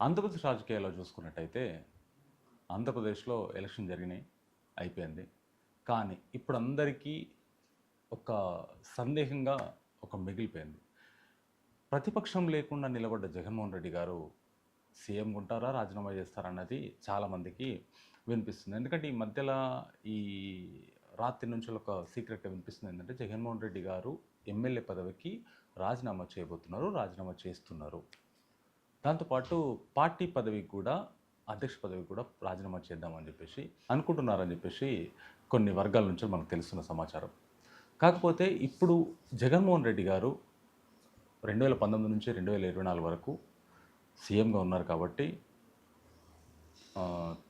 ఆంధ్రప్రదేశ్ రాజకీయాల్లో చూసుకున్నట్టయితే ఆంధ్రప్రదేశ్లో ఎలక్షన్ జరిగినాయి, అయిపోయింది. కానీ ఇప్పుడు అందరికీ ఒక సందేహంగా ఒక మిగిలిపోయింది. ప్రతిపక్షం లేకుండా నిలబడ్డ జగన్మోహన్ రెడ్డి గారు సీఎంగా ఉంటారా, రాజీనామా చేస్తారా అన్నది చాలామందికి వినిపిస్తుంది. ఎందుకంటే ఈ మధ్యలో ఈ రాత్రి నుంచి ఒక సీక్రెట్గా వినిపిస్తుంది ఏంటంటే జగన్మోహన్ రెడ్డి గారు ఎమ్మెల్యే పదవికి రాజీనామా చేయబోతున్నారు, రాజీనామా చేస్తున్నారు. దాంతోపాటు పార్టీ పదవికి కూడా అధ్యక్ష పదవికి కూడా రాజీనామా చేద్దామని చెప్పేసి అనుకుంటున్నారని చెప్పేసి కొన్ని వర్గాల నుంచి మనకు తెలుస్తున్న సమాచారం. కాకపోతే ఇప్పుడు జగన్మోహన్ రెడ్డి గారు 2019 నుంచి 2024 వరకు సీఎంగా ఉన్నారు కాబట్టి,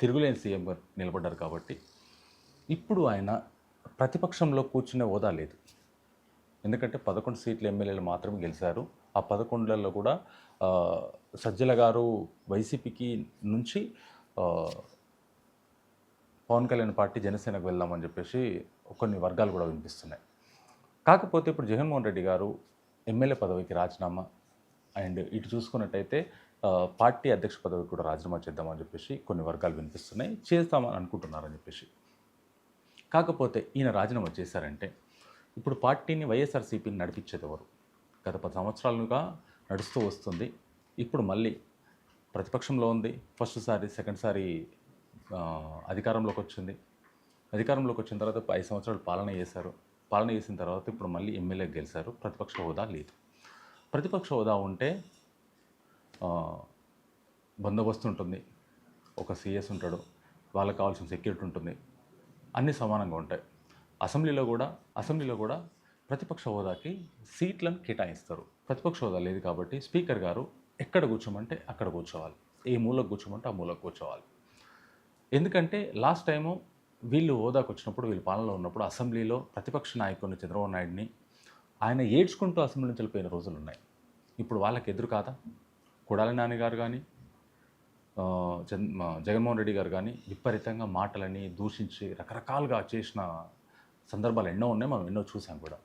తిరుగులేని సీఎంగా నిలబడ్డారు కాబట్టి ఇప్పుడు ఆయన ప్రతిపక్షంలో కూర్చునే హోదా లేదు. ఎందుకంటే 11 సీట్ల ఎమ్మెల్యేలు మాత్రమే గెలిచారు. ఆ 11లలో కూడా సజ్జల గారు వైసీపీకి నుంచి పవన్ కళ్యాణ్ పార్టీ జనసేనకు వెళ్దామని చెప్పేసి కొన్ని వర్గాలు కూడా వినిపిస్తున్నాయి. కాకపోతే ఇప్పుడు జగన్మోహన్ రెడ్డి గారు ఎమ్మెల్యే పదవికి రాజీనామా అండ్ ఇటు చూసుకున్నట్టయితే పార్టీ అధ్యక్ష పదవికి కూడా రాజీనామా చేద్దామని చెప్పేసి కొన్ని వర్గాలు వినిపిస్తున్నాయి. చేస్తామని అనుకుంటున్నారని చెప్పేసి. కాకపోతే ఈయన రాజీనామా చేశారంటే ఇప్పుడు పార్టీని వైఎస్ఆర్సీపీని నడిపించేది ఎవరు? గత 10 సంవత్సరాలుగా నడుస్తూ వస్తుంది. ఇప్పుడు మళ్ళీ ప్రతిపక్షంలో ఉంది. ఫస్ట్ సారి, సెకండ్ సారి అధికారంలోకి వచ్చింది. అధికారంలోకి వచ్చిన తర్వాత 5 సంవత్సరాలు పాలన చేశారు. పాలన చేసిన తర్వాత ఇప్పుడు మళ్ళీ ఎమ్మెల్యే గెలిచారు. ప్రతిపక్ష హోదా లేదు. ప్రతిపక్ష హోదా ఉంటే బందోబస్తు ఉంటుంది, ఒక సీఎస్ ఉంటాడు, వాళ్ళకి కావాల్సిన సెక్యూరిటీ ఉంటుంది, అన్నీ సమానంగా ఉంటాయి. అసెంబ్లీలో కూడా ప్రతిపక్ష హోదాకి సీట్లను కేటాయిస్తారు. ప్రతిపక్ష హోదా లేదు కాబట్టి స్పీకర్ గారు ఎక్కడ కూర్చోమంటే అక్కడ కూర్చోవాలి, ఏ మూలకు కూర్చోమంటే ఆ మూలకు కూర్చోవాలి. ఎందుకంటే లాస్ట్ టైము వీళ్ళు హోదాకు వచ్చినప్పుడు, వీళ్ళు పాలనలో ఉన్నప్పుడు అసెంబ్లీలో ప్రతిపక్ష నాయకుడిని చంద్రబాబు నాయుడిని ఆయన ఏడ్చుకుంటూ అసెంబ్లీ నుంచి వెళ్ళిపోయిన రోజులు ఉన్నాయి. ఇప్పుడు వాళ్ళకి ఎదురు కాదా కొడాలి నాని గారు కానీ జగన్మోహన్ రెడ్డి గారు కానీ విపరీతంగా మాటలని దూషించి రకరకాలుగా చేసిన సందర్భాలు ఎన్నో ఉన్నాయి, మనం ఎన్నో చూసాం కూడా.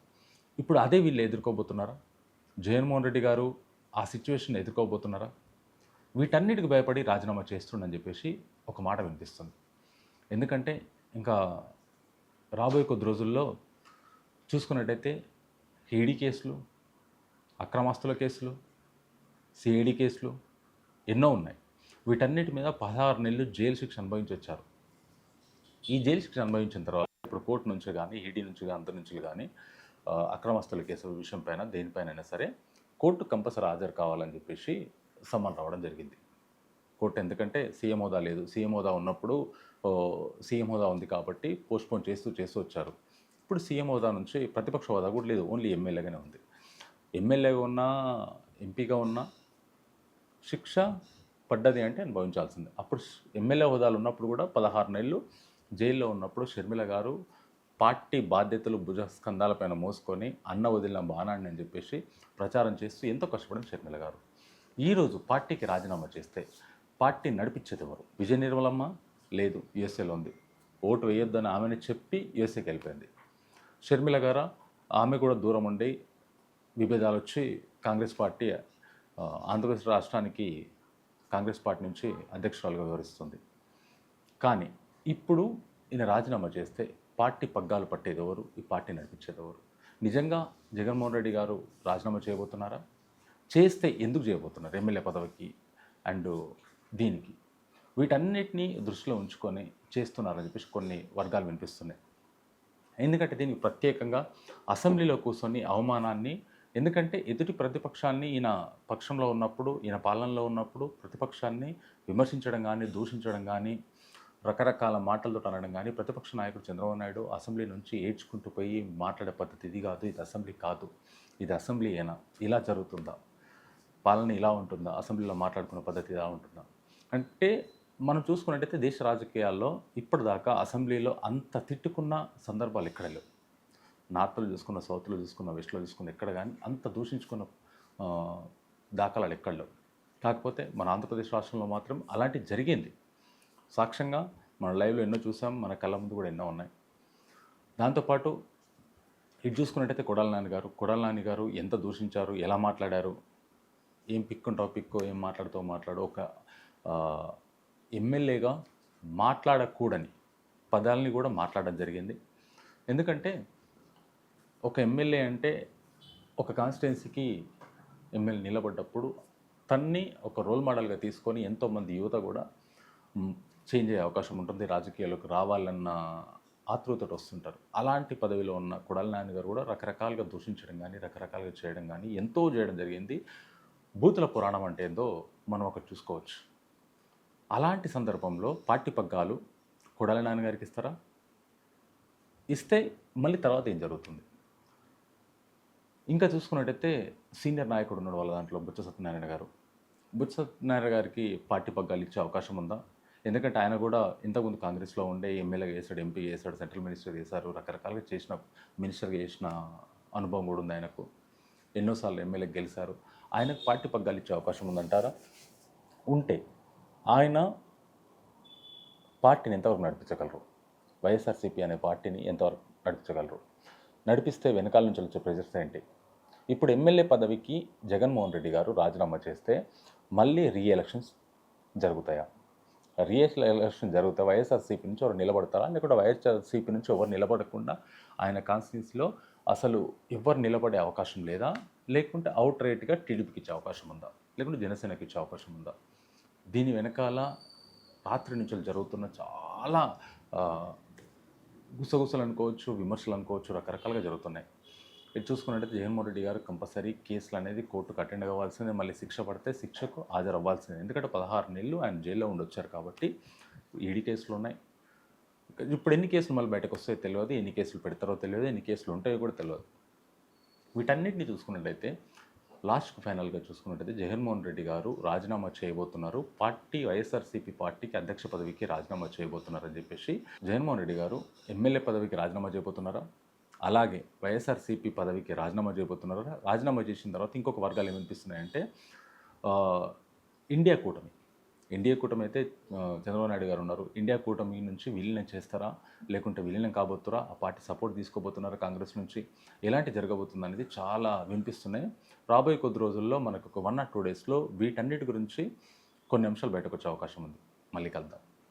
ఇప్పుడు అదే వీళ్ళు ఎదుర్కోబోతున్నారా? జగన్మోహన్ రెడ్డి గారు ఆ సిచ్యువేషన్ ఎదుర్కోబోతున్నారా? వీటన్నిటికి భయపడి రాజీనామా చేస్తుండని చెప్పేసి ఒక మాట వినిపిస్తుంది. ఎందుకంటే ఇంకా రాబోయే కొద్ది రోజుల్లో చూసుకున్నట్టయితే ఈడీ కేసులు, అక్రమాస్తుల కేసులు, సిఐడి కేసులు ఎన్నో ఉన్నాయి. వీటన్నిటి మీద 16 నెలలు జైలు శిక్ష అనుభవించి వచ్చారు. ఈ జైలు శిక్ష అనుభవించిన తర్వాత ఇప్పుడు కోర్టు నుంచి కానీ, ఈడీ నుంచి కానీ, అంత నుంచి కానీ అక్రమాస్తుల కేసుల విషయం పైన దేనిపైనైనా సరే కోర్టు కంపల్సరీ హాజరు కావాలని చెప్పేసి సమన్ రావడం జరిగింది. కోర్టు ఎందుకంటే సీఎం హోదా లేదు, సీఎం హోదా ఉన్నప్పుడు సీఎం హోదా ఉంది కాబట్టి పోస్ట్పోన్ చేస్తూ వచ్చారు. ఇప్పుడు సీఎం హోదా నుంచి ప్రతిపక్ష హోదా కూడా లేదు, ఓన్లీ ఎమ్మెల్యేగానే ఉంది. ఎమ్మెల్యేగా ఉన్నా, ఎంపీగా ఉన్నా శిక్ష పడ్డది అంటే అనుభవించాల్సిందే. అప్పుడు ఎమ్మెల్యే హోదాలు ఉన్నప్పుడు కూడా 16 నెలలు జైల్లో ఉన్నప్పుడు షర్మిల గారు పార్టీ బాధ్యతలు భుజస్కంధాలపైన మోసుకొని అన్న వదిలిన బాణాన్ని అని చెప్పేసి ప్రచారం చేస్తూ ఎంతో కష్టపడిన షర్మిల గారు ఈరోజు పార్టీకి రాజీనామా చేస్తే పార్టీ నడిపించేది ఎవరు? విజయ నిర్మలమ్మ లేదు, యూఎస్ఏలో ఉంది. ఓటు వేయొద్దని ఆమెను చెప్పి యూఎస్ఏకి వెళ్ళిపోయింది. షర్మిల గారు ఆమె కూడా దూరం ఉండి విభేదాలు వచ్చి కాంగ్రెస్ పార్టీ ఆంధ్రప్రదేశ్ రాష్ట్రానికి కాంగ్రెస్ పార్టీ నుంచి అధ్యక్షురాలుగా వివరిస్తుంది. కానీ ఇప్పుడు ఈయన రాజీనామా చేస్తే పార్టీ పగ్గాలు పట్టేది ఎవరు? ఈ పార్టీ నడిపించేది ఎవరు? నిజంగా జగన్మోహన్ రెడ్డి గారు రాజీనామా చేయబోతున్నారా? చేస్తే ఎందుకు చేయబోతున్నారు? ఎమ్మెల్యే పదవికి అండ్ దీనికి వీటన్నిటినీ దృష్టిలో ఉంచుకొని చేస్తున్నారని చెప్పేసి కొన్ని వర్గాలు వినిపిస్తున్నాయి. ఎందుకంటే దీనికి ప్రత్యేకంగా అసెంబ్లీలో కూర్చొని అవమానాన్ని, ఎందుకంటే ఎదుటి ప్రతిపక్షాన్ని ఈయన పక్షంలో ఉన్నప్పుడు, ఈయన పాలనలో ఉన్నప్పుడు ప్రతిపక్షాన్ని విమర్శించడం కానీ, దూషించడం కానీ, రకరకాల మాటలతో అనడం కానీ, ప్రతిపక్ష నాయకుడు చంద్రబాబు నాయుడు అసెంబ్లీ నుంచి ఏడ్చుకుంటూ పోయి మాట్లాడే పద్ధతి ఇది కాదు, ఇది అసెంబ్లీ కాదు, ఇది అసెంబ్లీ ఏనా, ఇలా జరుగుతుందా, పాలన ఇలా ఉంటుందా, అసెంబ్లీలో మాట్లాడుకునే పద్ధతి ఇలా ఉంటుందా అంటే మనం చూసుకున్నట్టయితే దేశ రాజకీయాల్లో ఇప్పటిదాకా అసెంబ్లీలో అంత తిట్టుకున్న సందర్భాలు ఎక్కడ లేవు. నార్త్లో చూసుకున్న, సౌత్లో చూసుకున్న, వెస్ట్లో చూసుకున్న ఎక్కడ కానీ అంత దూషించుకున్న దాఖలాలు ఎక్కడ లేవు. కాకపోతే మన ఆంధ్రప్రదేశ్ రాష్ట్రంలో మాత్రం అలాంటివి జరిగింది. సాక్ష్యంగా మన లైవ్లో ఎన్నో చూసాం, మన కళ్ళ ముందు కూడా ఎన్నో ఉన్నాయి. దాంతోపాటు ఇటు చూసుకున్నట్టయితే కొడాలి నాని గారు ఎంత దూషించారు, ఎలా మాట్లాడారు, ఏం పిక్కుంటావు పిక్కో, ఏం మాట్లాడుతావు మాట్లాడు. ఒక ఎమ్మెల్యేగా మాట్లాడకూడని పదాలని కూడా మాట్లాడడం జరిగింది. ఎందుకంటే ఒక ఎమ్మెల్యే అంటే ఒక కాన్స్టిట్యున్సీకి ఎమ్మెల్యే నిలబడ్డప్పుడు తన్ని ఒక రోల్ మోడల్గా తీసుకొని ఎంతోమంది యువత కూడా చేంజ్ అయ్యే అవకాశం ఉంటుంది, రాజకీయాల్లోకి రావాలన్న ఆతృతతో వస్తుంటారు. అలాంటి పదవిలో ఉన్న కొడాలి నాని గారు కూడా రకరకాలుగా దూషించడం కానీ, రకరకాలుగా చేయడం కానీ ఎంతో చేయడం జరిగింది. బూతుల పురాణం అంటే ఏందో మనం ఒకటి చూసుకోవచ్చు. అలాంటి సందర్భంలో పార్టీ పగ్గాలు కొడాలి నాని గారికి ఇస్తారా? ఇస్తే మళ్ళీ తర్వాత ఏం జరుగుతుంది? ఇంకా చూసుకున్నట్టయితే సీనియర్ నాయకుడు ఉన్నాడు వాళ్ళ దాంట్లో, బొత్స సత్యనారాయణ గారు. బొత్స సత్యనారాయణ గారికి పార్టీ పగ్గాలు ఇచ్చే అవకాశం ఉందా? ఎందుకంటే ఆయన కూడా ఇంతకుముందు కాంగ్రెస్లో ఉండే ఎమ్మెల్యేగా చేశాడు, ఎంపీ చేశాడు, సెంట్రల్ మినిస్టర్ చేశారు, రకరకాలుగా చేసిన మినిస్టర్గా చేసిన అనుభవం కూడా ఉంది ఆయనకు. ఎన్నోసార్లు ఎమ్మెల్యేకి గెలిచారు. ఆయనకు పార్టీ పగ్గాలు ఇచ్చే అవకాశం ఉందంటారా? ఉంటే ఆయన పార్టీని ఎంతవరకు నడిపించగలరు? వైఎస్ఆర్సీపీ అనే పార్టీని ఎంతవరకు నడిపించగలరు? నడిపిస్తే వెనకాల నుంచి వచ్చే ప్రెజర్స్ ఏంటి? ఇప్పుడు ఎమ్మెల్యే పదవికి జగన్మోహన్ రెడ్డి గారు రాజీనామా చేస్తే మళ్ళీ రీఎలక్షన్స్ జరుగుతాయా? రీఎలక్షన్ జరిగితే వైఎస్ఆర్సీపీ నుంచి ఎవరు నిలబడతారా? లేకుంటే వైఎస్ఆర్సీపీ నుంచి ఎవరు నిలబడకుండా ఆయన కాన్స్టిట్యున్సీలో అసలు ఎవరు నిలబడే అవకాశం లేదా? లేకుంటే అవుట్ రేట్గా టీడీపీకి ఇచ్చే అవకాశం ఉందా? లేకుంటే జనసేనకి ఇచ్చే అవకాశం ఉందా? దీని వెనకాల రాత్రి నుంచి జరుగుతున్న చాలా గుసగుసలు అనుకోవచ్చు, విమర్శలు అనుకోవచ్చు, రకరకాలుగా జరుగుతున్నాయి. ఇది చూసుకున్నట్టయితే జగన్మోహన్ రెడ్డి గారు కంపల్సరీ కేసులు అనేది కోర్టుకు అటెండ్ అవ్వాల్సిందే, మళ్ళీ శిక్ష పడితే శిక్షకు హాజరు అవ్వాల్సిందే. ఎందుకంటే 16 నెలలు ఆయన జైల్లో ఉండొచ్చారు కాబట్టి ఈడీ కేసులు ఉన్నాయి. ఇప్పుడు ఎన్ని కేసులు మళ్ళీ బయటకు వస్తాయో తెలియదు, ఎన్ని కేసులు పెడతారో తెలియదు, ఎన్ని కేసులు ఉంటాయో కూడా తెలియదు. వీటన్నిటిని చూసుకున్నట్టయితే లాస్ట్కు ఫైనల్గా చూసుకున్నట్టయితే జగన్మోహన్ రెడ్డి గారు రాజీనామా చేయబోతున్నారు, పార్టీ వైఎస్ఆర్సీపీ పార్టీకి అధ్యక్ష పదవికి రాజీనామా చేయబోతున్నారని చెప్పేసి జగన్మోహన్ రెడ్డి గారు ఎమ్మెల్యే పదవికి రాజీనామా చేయబోతున్నారా? అలాగే వైఎస్ఆర్సీపీ పదవికి రాజీనామా చేయబోతున్నారా? రాజీనామా చేసిన తర్వాత ఇంకొక వర్గాలు ఏమనిపిస్తున్నాయంటే ఇండియా కూటమి అయితే చంద్రబాబు నాయుడు గారు ఉన్నారు. ఇండియా కూటమి నుంచి విలీనం చేస్తారా? లేకుంటే విలీనం కాబోతురా? ఆ పార్టీ సపోర్ట్ తీసుకోబోతున్నారా కాంగ్రెస్ నుంచి? ఎలాంటి జరగబోతుంది అనేది చాలా వినిపిస్తున్నాయి. రాబోయే కొద్ది రోజుల్లో మనకు ఒక 1 or 2 డేస్లో వీటన్నిటి గురించి కొన్ని అంశాలు బయటకు వచ్చే అవకాశం ఉంది. మళ్ళీ కలుద్దాం.